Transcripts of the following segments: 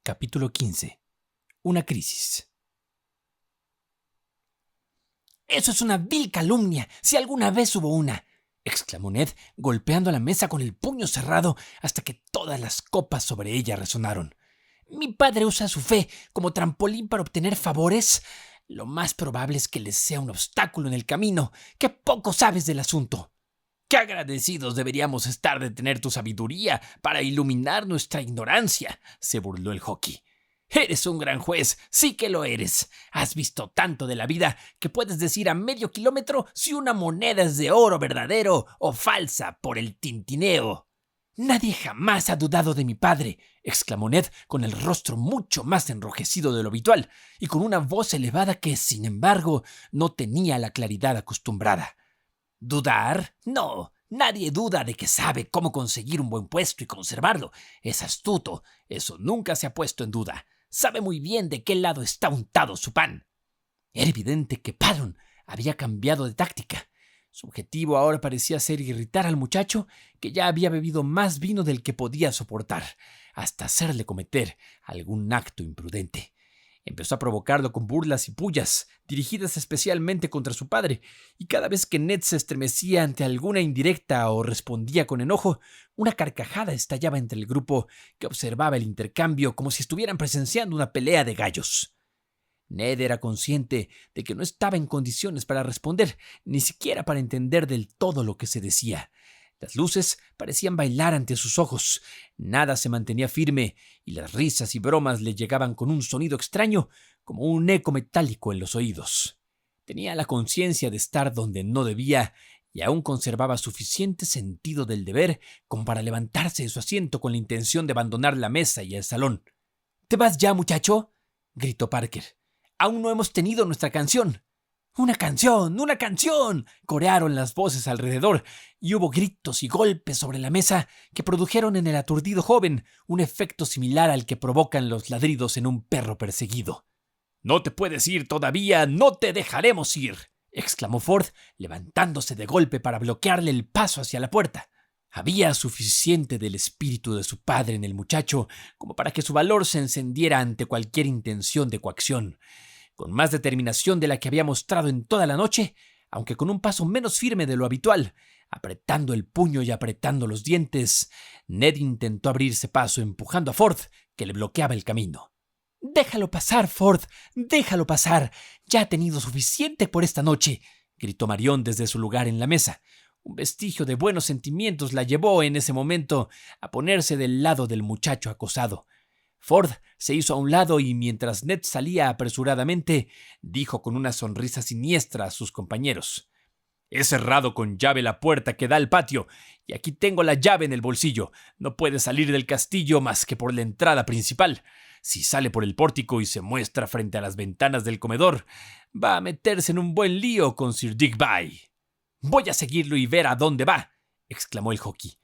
Capítulo 15. Una crisis. «¡Eso es una vil calumnia, si alguna vez hubo una!», exclamó Ned, golpeando la mesa con el puño cerrado hasta que todas las copas sobre ella resonaron. «¿Mi padre usa su fe como trampolín para obtener favores? Lo más probable es que les sea un obstáculo en el camino. ¡Qué poco sabes del asunto!». «¡Qué agradecidos deberíamos estar de tener tu sabiduría para iluminar nuestra ignorancia!», se burló el jockey. «Eres un gran juez, sí que lo eres. Has visto tanto de la vida que puedes decir a medio kilómetro si una moneda es de oro verdadero o falsa por el tintineo». «Nadie jamás ha dudado de mi padre», exclamó Ned con el rostro mucho más enrojecido de lo habitual y con una voz elevada que, sin embargo, no tenía la claridad acostumbrada. «¿Dudar? No, nadie duda de que sabe cómo conseguir un buen puesto y conservarlo. Es astuto, eso nunca se ha puesto en duda. Sabe muy bien de qué lado está untado su pan». Era evidente que Padron había cambiado de táctica. Su objetivo ahora parecía ser irritar al muchacho, que ya había bebido más vino del que podía soportar, hasta hacerle cometer algún acto imprudente. Empezó a provocarlo con burlas y pullas, dirigidas especialmente contra su padre, y cada vez que Ned se estremecía ante alguna indirecta o respondía con enojo, una carcajada estallaba entre el grupo que observaba el intercambio como si estuvieran presenciando una pelea de gallos. Ned era consciente de que no estaba en condiciones para responder, ni siquiera para entender del todo lo que se decía. Las luces parecían bailar ante sus ojos, nada se mantenía firme y las risas y bromas le llegaban con un sonido extraño, como un eco metálico en los oídos. Tenía la conciencia de estar donde no debía y aún conservaba suficiente sentido del deber como para levantarse de su asiento con la intención de abandonar la mesa y el salón. «¿Te vas ya, muchacho?», gritó Parker. «Aún no hemos tenido nuestra canción». «¡Una canción! ¡Una canción!», corearon las voces alrededor, y hubo gritos y golpes sobre la mesa que produjeron en el aturdido joven un efecto similar al que provocan los ladridos en un perro perseguido. «¡No te puedes ir todavía! ¡No te dejaremos ir!», exclamó Ford, levantándose de golpe para bloquearle el paso hacia la puerta. Había suficiente del espíritu de su padre en el muchacho como para que su valor se encendiera ante cualquier intención de coacción. Con más determinación de la que había mostrado en toda la noche, aunque con un paso menos firme de lo habitual, apretando el puño y apretando los dientes, Ned intentó abrirse paso empujando a Ford, que le bloqueaba el camino. «¡Déjalo pasar, Ford! ¡Déjalo pasar! Ya ha tenido suficiente por esta noche», gritó Marion desde su lugar en la mesa. Un vestigio de buenos sentimientos la llevó en ese momento a ponerse del lado del muchacho acosado. Ford se hizo a un lado y mientras Ned salía apresuradamente, dijo con una sonrisa siniestra a sus compañeros: «He cerrado con llave la puerta que da al patio y aquí tengo la llave en el bolsillo. No puede salir del castillo más que por la entrada principal. Si sale por el pórtico y se muestra frente a las ventanas del comedor, va a meterse en un buen lío con Sir Digby». «Voy a seguirlo y ver a dónde va», exclamó el jockey.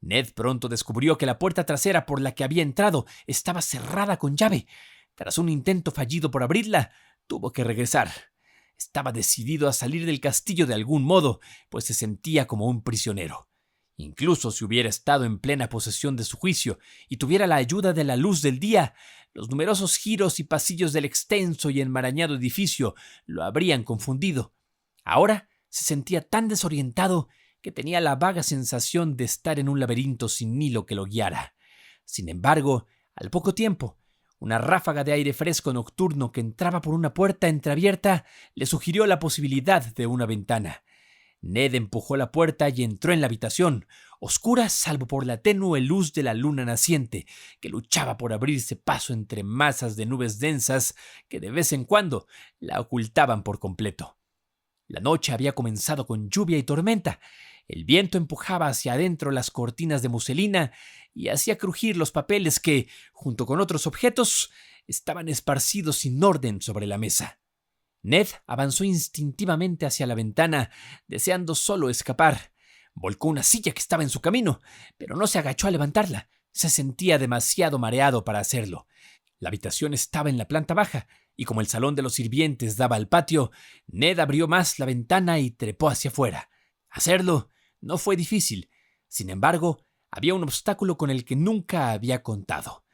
Ned pronto descubrió que la puerta trasera por la que había entrado estaba cerrada con llave. Tras un intento fallido por abrirla, tuvo que regresar. Estaba decidido a salir del castillo de algún modo, pues se sentía como un prisionero. Incluso si hubiera estado en plena posesión de su juicio y tuviera la ayuda de la luz del día, los numerosos giros y pasillos del extenso y enmarañado edificio lo habrían confundido. Ahora se sentía tan desorientado que tenía la vaga sensación de estar en un laberinto sin hilo que lo guiara. Sin embargo, al poco tiempo, una ráfaga de aire fresco nocturno que entraba por una puerta entreabierta le sugirió la posibilidad de una ventana. Ned empujó la puerta y entró en la habitación, oscura salvo por la tenue luz de la luna naciente, que luchaba por abrirse paso entre masas de nubes densas que de vez en cuando la ocultaban por completo. La noche había comenzado con lluvia y tormenta. El viento empujaba hacia adentro las cortinas de muselina y hacía crujir los papeles que, junto con otros objetos, estaban esparcidos sin orden sobre la mesa. Ned avanzó instintivamente hacia la ventana, deseando solo escapar. Volcó una silla que estaba en su camino, pero no se agachó a levantarla. Se sentía demasiado mareado para hacerlo. La habitación estaba en la planta baja, y como el salón de los sirvientes daba al patio, Ned abrió más la ventana y trepó hacia afuera. Hacerlo no fue difícil. Sin embargo, había un obstáculo con el que nunca había contado.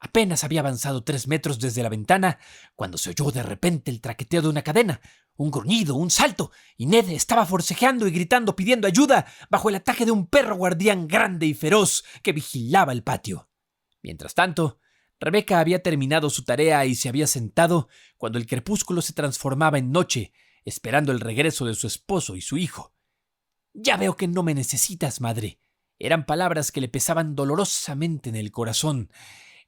Apenas había avanzado 3 metros desde la ventana cuando se oyó de repente el traqueteo de una cadena, un gruñido, un salto, y Ned estaba forcejeando y gritando pidiendo ayuda bajo el ataque de un perro guardián grande y feroz que vigilaba el patio. Mientras tanto, Rebecca había terminado su tarea y se había sentado cuando el crepúsculo se transformaba en noche, esperando el regreso de su esposo y su hijo. «Ya veo que no me necesitas, madre», eran palabras que le pesaban dolorosamente en el corazón.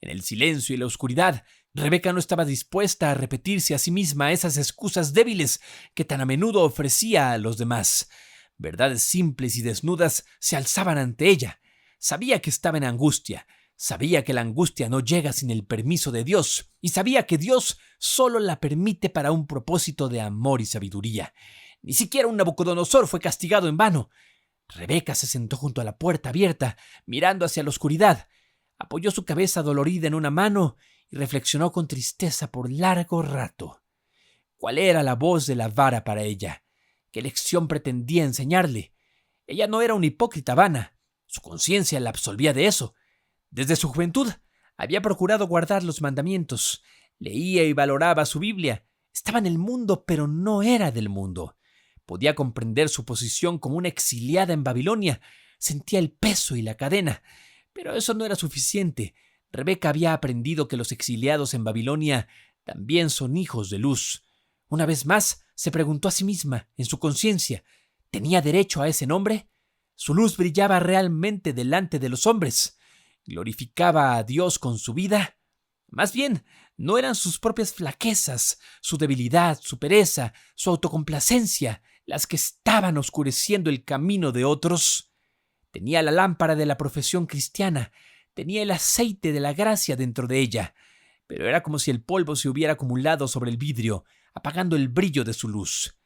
En el silencio y la oscuridad, Rebecca no estaba dispuesta a repetirse a sí misma esas excusas débiles que tan a menudo ofrecía a los demás. Verdades simples y desnudas se alzaban ante ella. Sabía que estaba en angustia. Sabía que la angustia no llega sin el permiso de Dios, y sabía que Dios solo la permite para un propósito de amor y sabiduría. Ni siquiera un Nabucodonosor fue castigado en vano. Rebecca se sentó junto a la puerta abierta, mirando hacia la oscuridad. Apoyó su cabeza dolorida en una mano y reflexionó con tristeza por largo rato. ¿Cuál era la voz de la vara para ella? ¿Qué lección pretendía enseñarle? Ella no era una hipócrita vana. Su conciencia la absolvía de eso. Desde su juventud había procurado guardar los mandamientos. Leía y valoraba su Biblia. Estaba en el mundo, pero no era del mundo. Podía comprender su posición como una exiliada en Babilonia. Sentía el peso y la cadena. Pero eso no era suficiente. Rebecca había aprendido que los exiliados en Babilonia también son hijos de luz. Una vez más, se preguntó a sí misma, en su conciencia, ¿tenía derecho a ese nombre? Su luz brillaba realmente delante de los hombres. ¿Glorificaba a Dios con su vida? Más bien, no eran sus propias flaquezas, su debilidad, su pereza, su autocomplacencia, las que estaban oscureciendo el camino de otros. Tenía la lámpara de la profesión cristiana, tenía el aceite de la gracia dentro de ella, pero era como si el polvo se hubiera acumulado sobre el vidrio, apagando el brillo de su luz.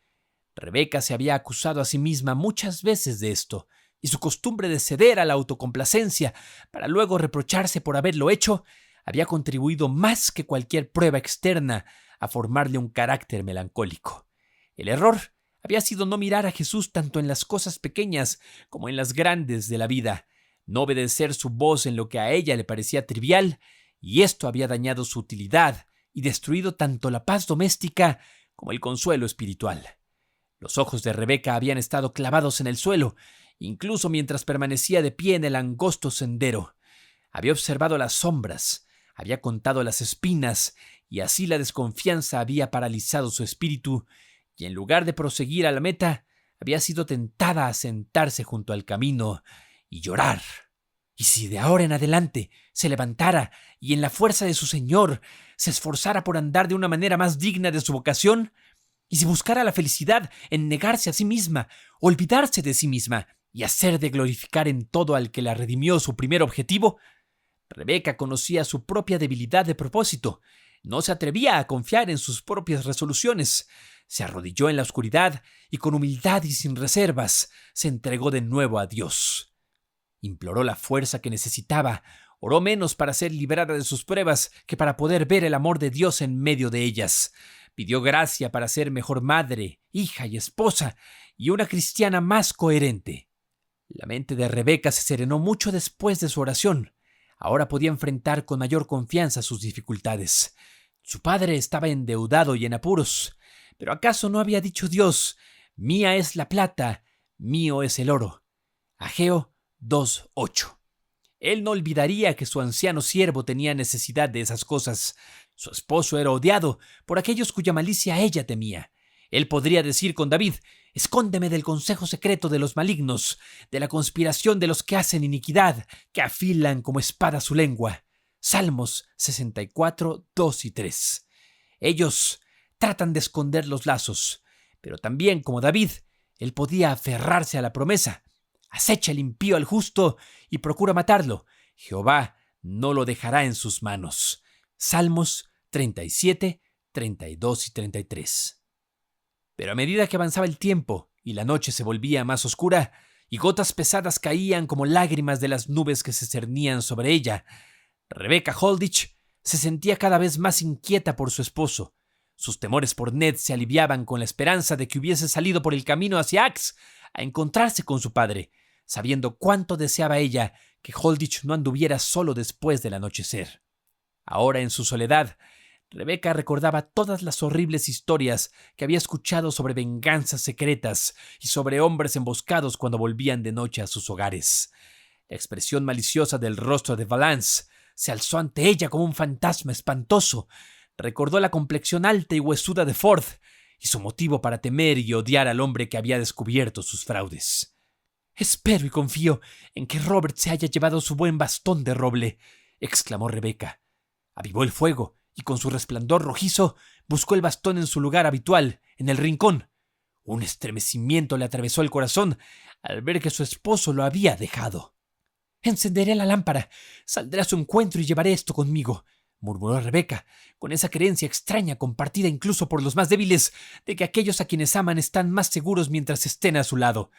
Rebecca se había acusado a sí misma muchas veces de esto, y su costumbre de ceder a la autocomplacencia para luego reprocharse por haberlo hecho había contribuido más que cualquier prueba externa a formarle un carácter melancólico. El error había sido no mirar a Jesús tanto en las cosas pequeñas como en las grandes de la vida, no obedecer su voz en lo que a ella le parecía trivial, y esto había dañado su utilidad y destruido tanto la paz doméstica como el consuelo espiritual. Los ojos de Rebecca habían estado clavados en el suelo, incluso mientras permanecía de pie en el angosto sendero. Había observado las sombras, había contado las espinas, y así la desconfianza había paralizado su espíritu, y en lugar de proseguir a la meta, había sido tentada a sentarse junto al camino y llorar. Y si de ahora en adelante se levantara y en la fuerza de su Señor se esforzara por andar de una manera más digna de su vocación, y si buscara la felicidad en negarse a sí misma, olvidarse de sí misma y hacer de glorificar en todo al que la redimió su primer objetivo, Rebecca conocía su propia debilidad de propósito. No se atrevía a confiar en sus propias resoluciones. Se arrodilló en la oscuridad y con humildad y sin reservas se entregó de nuevo a Dios. Imploró la fuerza que necesitaba, oró menos para ser librada de sus pruebas que para poder ver el amor de Dios en medio de ellas. Pidió gracia para ser mejor madre, hija y esposa, y una cristiana más coherente. La mente de Rebecca se serenó mucho después de su oración. Ahora podía enfrentar con mayor confianza sus dificultades. Su padre estaba endeudado y en apuros. Pero ¿acaso no había dicho Dios: «Mía es la plata, mío es el oro»? Ageo 2:8. Él no olvidaría que su anciano siervo tenía necesidad de esas cosas. Su esposo era odiado por aquellos cuya malicia ella temía. Él podría decir con David: «Escóndeme del consejo secreto de los malignos, de la conspiración de los que hacen iniquidad, que afilan como espada su lengua». Salmos 64, 2 y 3. Ellos tratan de esconder los lazos, pero también, como David, él podía aferrarse a la promesa. Acecha el impío al justo y procura matarlo. Jehová no lo dejará en sus manos. Salmos 37, 32 y 33. Pero a medida que avanzaba el tiempo y la noche se volvía más oscura y gotas pesadas caían como lágrimas de las nubes que se cernían sobre ella, Rebecca Holditch se sentía cada vez más inquieta por su esposo. Sus temores por Ned se aliviaban con la esperanza de que hubiese salido por el camino hacia Axe a encontrarse con su padre, sabiendo cuánto deseaba ella que Holditch no anduviera solo después del anochecer. Ahora, en su soledad, Rebeca recordaba todas las horribles historias que había escuchado sobre venganzas secretas y sobre hombres emboscados cuando volvían de noche a sus hogares. La expresión maliciosa del rostro de Valance se alzó ante ella como un fantasma espantoso. Recordó la complexión alta y huesuda de Ford y su motivo para temer y odiar al hombre que había descubierto sus fraudes. «Espero y confío en que Robert se haya llevado su buen bastón de roble», exclamó Rebeca. Avivó el fuego y con su resplandor rojizo buscó el bastón en su lugar habitual, en el rincón. Un estremecimiento le atravesó el corazón al ver que su esposo lo había dejado. «Encenderé la lámpara, saldré a su encuentro y llevaré esto conmigo», murmuró Rebeca, con esa creencia extraña compartida incluso por los más débiles de que aquellos a quienes aman están más seguros mientras estén a su lado.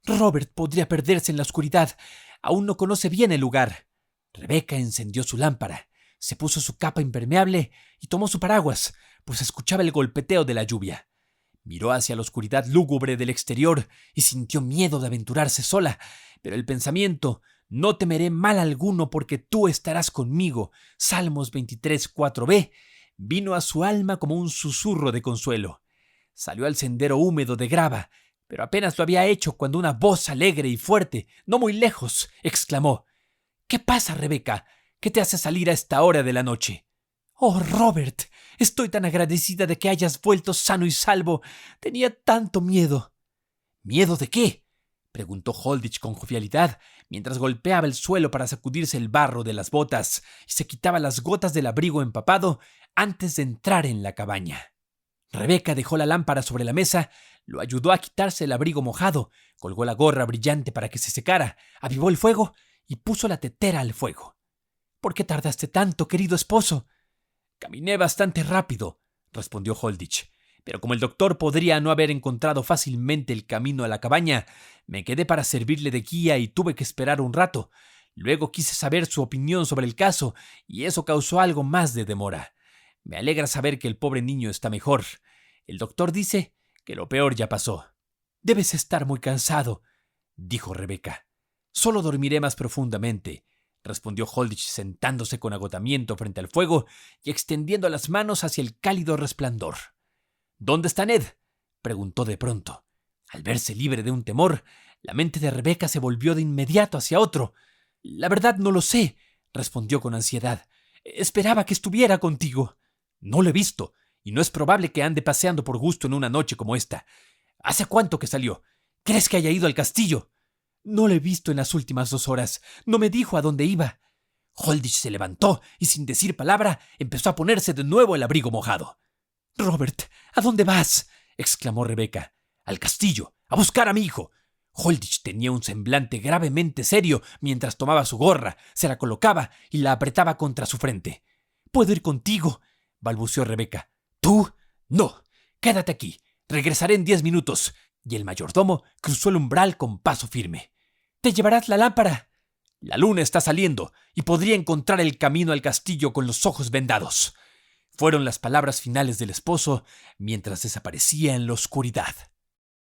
«Robert podría perderse en la oscuridad. Aún no conoce bien el lugar». Rebeca encendió su lámpara, se puso su capa impermeable y tomó su paraguas, pues escuchaba el golpeteo de la lluvia. Miró hacia la oscuridad lúgubre del exterior y sintió miedo de aventurarse sola, pero el pensamiento «No temeré mal alguno porque tú estarás conmigo», Salmos 23:4b, vino a su alma como un susurro de consuelo. Salió al sendero húmedo de grava, pero apenas lo había hecho cuando una voz alegre y fuerte, no muy lejos, exclamó: «¿Qué pasa, Rebeca? ¿Qué te hace salir a esta hora de la noche?» «Oh, Robert, estoy tan agradecida de que hayas vuelto sano y salvo. Tenía tanto miedo». «¿Miedo de qué?», preguntó Holditch con jovialidad, mientras golpeaba el suelo para sacudirse el barro de las botas y se quitaba las gotas del abrigo empapado antes de entrar en la cabaña. Rebeca dejó la lámpara sobre la mesa, lo ayudó a quitarse el abrigo mojado, colgó la gorra brillante para que se secara, avivó el fuego y puso la tetera al fuego. «¿Por qué tardaste tanto, querido esposo?» «Caminé bastante rápido», respondió Holditch, «pero como el doctor podría no haber encontrado fácilmente el camino a la cabaña, me quedé para servirle de guía y tuve que esperar un rato. Luego quise saber su opinión sobre el caso y eso causó algo más de demora. Me alegra saber que el pobre niño está mejor. El doctor dice que lo peor ya pasó». «Debes estar muy cansado», dijo Rebeca. «Solo dormiré más profundamente», respondió Holditch sentándose con agotamiento frente al fuego y extendiendo las manos hacia el cálido resplandor. «¿Dónde está Ned?», preguntó de pronto. Al verse libre de un temor, la mente de Rebeca se volvió de inmediato hacia otro. «La verdad no lo sé», respondió con ansiedad. «Esperaba que estuviera contigo». «No lo he visto, y no es probable que ande paseando por gusto en una noche como esta. ¿Hace cuánto que salió? ¿Crees que haya ido al castillo?» «No lo he visto en las últimas 2 horas. No me dijo a dónde iba». Holditch se levantó y sin decir palabra empezó a ponerse de nuevo el abrigo mojado. «Robert, ¿a dónde vas?», exclamó Rebeca. «Al castillo, a buscar a mi hijo». Holditch tenía un semblante gravemente serio mientras tomaba su gorra, se la colocaba y la apretaba contra su frente. «¿Puedo ir contigo?», balbuceó Rebeca. «¿Tú? No. Quédate aquí. Regresaré en 10 minutos». Y el mayordomo cruzó el umbral con paso firme. «¿Te llevarás la lámpara?». «La luna está saliendo y podría encontrar el camino al castillo con los ojos vendados». Fueron las palabras finales del esposo mientras desaparecía en la oscuridad.